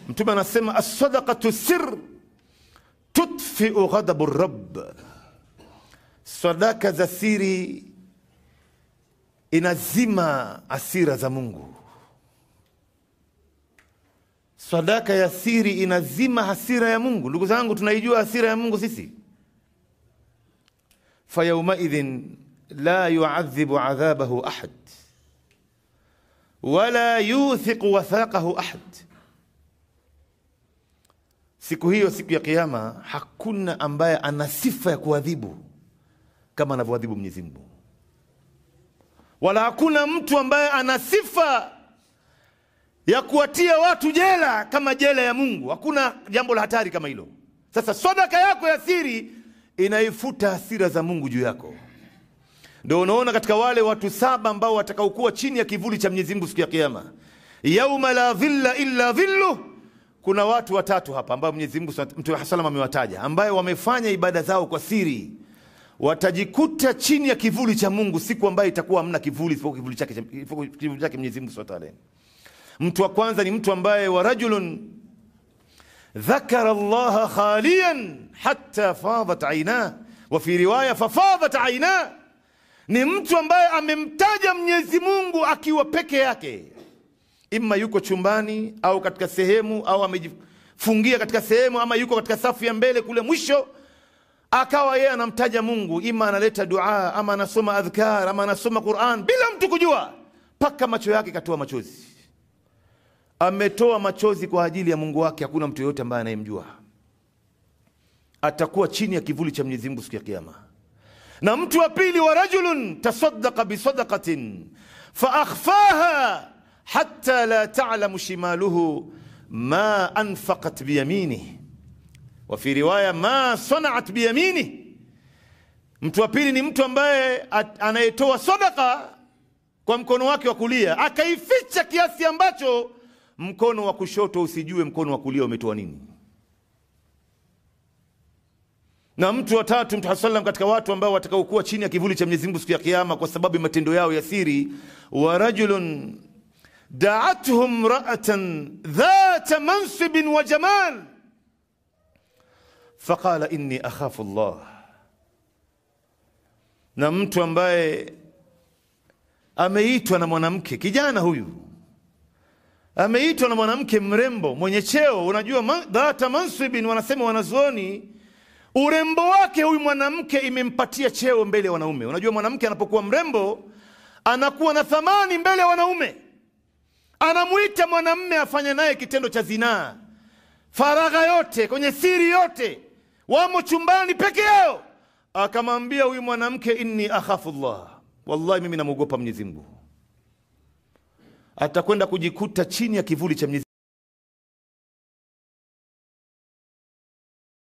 Mtume anasema as-sadaqatu sirr tutfi'u ghadabu rabb. Sadaka za siri inazima hasira za Mungu. Sadaka ya siri inazima hasira ya Mungu. Ndugu zangu, tunaijua hasira ya Mungu sisi. Fa yawma idhin la yu'adhibu 'adhabahu ahad wala yuthiqu wathaqahu ahad. Siku hiyo, siku ya kiyama, hakuna ambaye ana sifa ya kuadhibu kama anavyoadhibu Mwenyezi Mungu, wala hakuna mtu ambaye ana sifa ya kuwatia watu jela kama jela ya Mungu. Hakuna jambo la hatari kama hilo. Sasa sadaka yako ya siri inaifuta hasira za Mungu juu yako. Ndio unaona katika wale watu 7 ambao watakaokuwa chini ya kivuli cha Mwenyezi Mungu siku ya kiyama, yauma la dhilla illa dhilluh, kuna watu 3 hapa ambao Mwenyezi Mungu Mtume sallam amewataja, ambao wamefanya ibada zao kwa siri, watajikuta chini ya kivuli cha Mungu siku ambayo itakuwa hamna kivuli isipokuwa kivuli chake Mwenyezi Mungu Subhanahu wa Ta'ala. Mtu wa kwanza ni mtu ambaye wa rajulun dhakara Allah khaliyan hatta fadat aynah, wa fi riwaya fafadat aynah. Ni mtu ambaye amemtaja Mwenyezi Mungu akiwa peke yake, imma yuko chumbani au katika sehemu, au amejifungia katika sehemu, ama yuko katika safu ya mbele kule mwisho, akawa yeye anamtaja Mungu, ima analeta dua, ama anasoma adhkar, ama anasoma Qur'an bila mtu kujua, paka macho yake katoa machozi. Ametoa machozi kwa ajili ya Mungu wake, hakuna mtu yote ambaye anayemjua. Atakuwa chini ya kivuli cha Mwenyezi Mungu siku ya kiyama. Na mtu wa pili, wa rajulun tasaddaqa bi sadaqatin fa akhfaha hatta la ta'lamu shimaluhu ma anfaqat bi yaminihi, wa fi riwaya ma sana'at bi yaminihi. Mtu wa pili ni mtu ambaye anayetoa sadaqa kwa mkono wake wa kulia, akaificha kiasi ambacho mkono wa kushoto usijue mkono wa kulia umetoa nini. Na mtu wa tatu, Mtume sallam, katika watu ambao watakaokuwa chini ya kivuli cha Mwenyezi Mungu siku ya kiyama kwa sababu ya matendo yao ya siri, wa rajulun da'atuhum ra'atan dhata mansibin wa jamal faqala inni akhafu Allah. Na mtu ambaye ameitwa na mwanamke, kijana huyu ameitwa na mwanamke mrembo mwenye cheo. Unajua dhata mansibin, wanasema wanazuoni, urembo wake huyu mwanamke imempatia cheo mbele ya wanaume. Unajua mwanamke anapokuwa mrembo anakuwa na thamani mbele ya wanaume. Anamuita mwanamume afanye naye kitendo cha zinaa, faragha yote, kwenye siri yote, wamo chumbani peke yao, akamwambia huyu mwanamke, inni akhafu Allah, wallahi mimi namuogopa Mwenyezi Mungu. Atakwenda kujikuta chini ya kivuli cha Mwenyezi